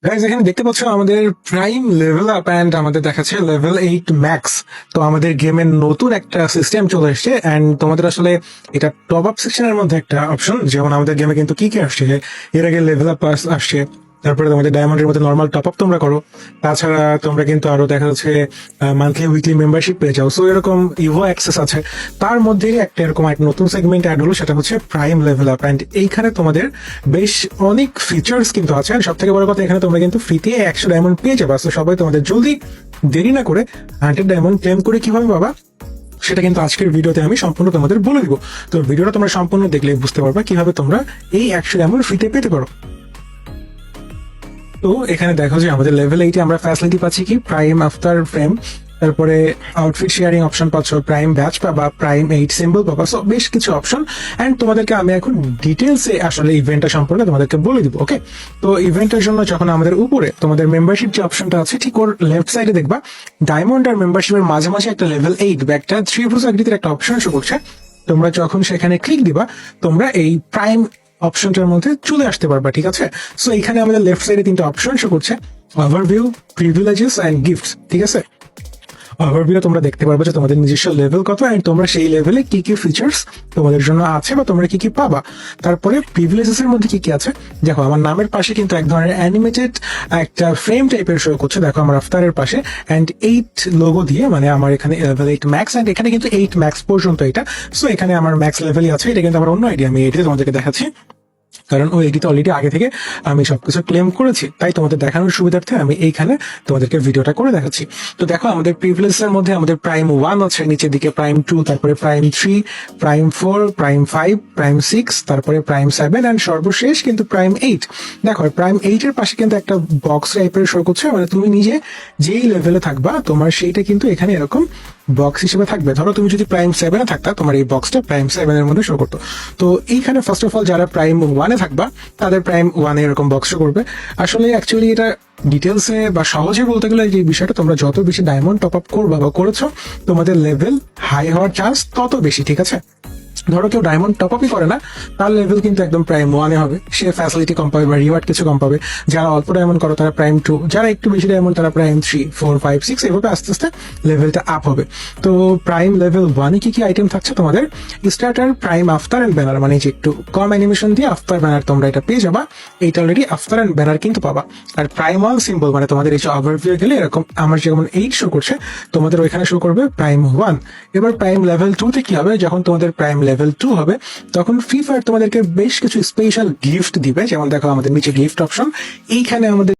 Guys এখানে দেখতে পাচ্ছ আমাদের প্রাইম লেভেল আপ অ্যান্ড আমাদের দেখাচ্ছে লেভেল 8 ম্যাক্স। তো আমাদের গেমের নতুন একটা সিস্টেম চলে এসছে অ্যান্ড তোমাদের আসলে এটা টপ আপ সেকশনের মধ্যে একটা অপশন। যেমন আমাদের গেমে কিন্তু কি কি আসছে, এর আগে লেভেল আপ আসছে, তারপরে তোমাদের ডায়মন্ডের মধ্যে নর্মাল টপ আপ তোমরা করো, তাছাড়া তোমরা কিন্তু আরো দেখা যাচ্ছে মান্থলি উইকলি মেম্বারশিপ পেয়ে যাও। সো এরকম ইভো অ্যাক্সেস আছে। তার মধ্যে একটা এরকম এক নতুন সেগমেন্ট অ্যাড হলো, সেটা হচ্ছে প্রাইম লেভেল আপ অ্যান্ড এইখানে তোমাদের বেশ অনেক ফিচার্স কিন্তু আছে। আর সব থেকে বড় কথা, এখানে তোমরা কিন্তু ফ্রিতে 100 ডায়মন্ড পেয়ে যাবা। তো সবাই তোমাদের জলদি দেরি না করে 100 ডায়মন্ড ক্লেম করে কিভাবে পাবা সেটা কিন্তু আজকের ভিডিওতে আমি সম্পূর্ণ তোমাদের বলে দিব। তো ভিডিওটা তোমরা সম্পূর্ণ দেখলে বুঝতে পারবা কিভাবে তোমরা এই 100 ডায়মন্ড ফ্রিতে পেতে পারো। তো এখানে দেখো যে আমাদের লেভেল 8 আমরা ফ্যাসিলিটি পাচ্ছি কি প্রাইম আফটার ফ্রেম, তারপরে আউটফিট শেয়ারিং অপশন পাচ্ছ, প্রাইম ব্যাচ পাবা, প্রাইম 8 সিম্বল পাবা। সো বেশ কিছু অপশন এন্ড তোমাদেরকে আমি এখন ডিটেলসে আসলে ইভেন্টটা সম্পর্কে তোমাদেরকে বলে দিব। ওকে, তো ইভেন্টের জন্য যখন আমাদের উপরে তোমাদের মেম্বারশিপ যে অপশনটা আছে, ঠিক ওর লেফট সাইডে দেখবা ডায়মন্ড আর মেম্বারশিপের মাঝামাঝি একটা লেভেল 8 বা একটা 3 আকৃতির একটা অপশন শো করছে। তোমরা যখন সেখানে ক্লিক দিবা তোমরা এই প্রাইম অপশনটার মধ্যে চলে আসতে পারবা। ঠিক আছে, সো এখানে আমাদের লেফট সাইডে 3টা অপশন শো করছে, ওভারভিউ, প্রিভিলেজেস এন্ড গিফটস। ঠিক আছে, ওভারভিউ তোমরা দেখতে পারবে যে তোমাদের নিজস্ব লেভেল কত এন্ড তোমরা সেই লেভেলে কি কি ফিচার্স তোমাদের জন্য আছে বা তোমরা কি কি পাবা। তারপরে প্রিভিলেজেস এর মধ্যে কি কি আছে, দেখো আমার নামের পাশে কিন্তু এক ধরনের অ্যানিমেটেড একটা ফ্রেম টাইপের শো করছে। দেখো আমার আফতারের পাশে এন্ড 8 লোগো দিয়ে, মানে আমার এখানে লেভেল 8 ম্যাক্স এন্ড এখানে কিন্তু 8 ম্যাক্স পর্যন্ত এটা। সো এখানে আমার ম্যাক্স লেভেলই আছে। এটা কিন্তু আমার অন্য আইডিয়া, আমি এটাতে তোমাদেরকে দেখাচ্ছি কারণ ওই এডিতে অলরেডি আগে থেকে আমি সবকিছু ক্লেম করেছি, তাই তোমাদের দেখানোর সুবিধার্থে আমি এইখানে তোমাদেরকে ভিডিওটা করে দেখাচ্ছি। তো দেখো আমাদের প্রিভিলেজেস এর মধ্যে আমাদের প্রাইম 1 আছে, নিচের দিকে প্রাইম 2, তারপরে প্রাইম 3, প্রাইম 4, প্রাইম 5, প্রাইম 6, তারপরে প্রাইম 7 এন্ড সর্বশেষ কিন্তু প্রাইম 8। দেখো প্রাইম 8 এর পাশে কিন্তু একটা বক্স টাইপের শো করছে, মানে তুমি নিজে যেই লেভেলে থাকবা তোমার সেইটা কিন্তু এখানে এরকম বক্স হিসেবে থাকবে। ধরো তুমি যদি প্রাইম 7 এ থাকতা, তোমার এই বক্সটা প্রাইম 7 এর মধ্যে শো করতো। তো এইখানে ফার্স্ট অফ অল যারা প্রাইম 1 এ থাকবা তাদের প্রাইম 1 এ এরকম বক্স শো করবে। আসলে অ্যাকচুয়ালি এটা ডিটেলসে বা সহজে বলতে গেলে যে বিষয়টা, তোমরা যত বেশি ডায়মন্ড টপ আপ করবা বা করেছো তোমাদের লেভেল হাই হওয়ার চান্স তত বেশি। ঠিক আছে, ধরো কেউ ডায়মন্ড টপ আপই করে না, তার লেভেল কিন্তু একদম প্রাইম 1 এ হবে, সে ফ্যাসিলিটি কম পাবে বা রিওয়ার্ড কিছু কম পাবে। যারা অল্প ডায়মন্ড করো তারা প্রাইম 2, যারা একটু বেশি ডায়মন্ড তারা প্রাইম 3, 4, 5, 6, এভাবে আস্তে আস্তে লেভেলটা আপ হবে। তো প্রাইম লেভেল 1 এ কি কি আইটেম থাকছে তোমাদের, স্টার্টার, প্রাইম আফতার এন্ড ব্যানার, মানে যে একটু কম অ্যানিমেশন দিয়ে আফতার ব্যানার তোমরা এটা পেয়ে যাবা। এইটা অলরেডি আফতার এন্ড ব্যানার কিন্তু পাবা। আর প্রাইম 1 সিম্বল, মানে তোমাদের এই যে ওভারভিউ গেলে এরকম আমার যেমন 8 শো করছে, তোমাদের ওইখানে শো করবে প্রাইম 1। এবার প্রাইম লেভেল 2 তে কি হবে, যখন তোমাদের প্রাইম লেভেল 2 হবে তখন ফ্রি ফায়ার তোমাদেরকে বেশ কিছু স্পেশাল গিফট দিবে। যেমন দেখো আমাদের নিচে গিফট অপশন, এইখানে আমাদের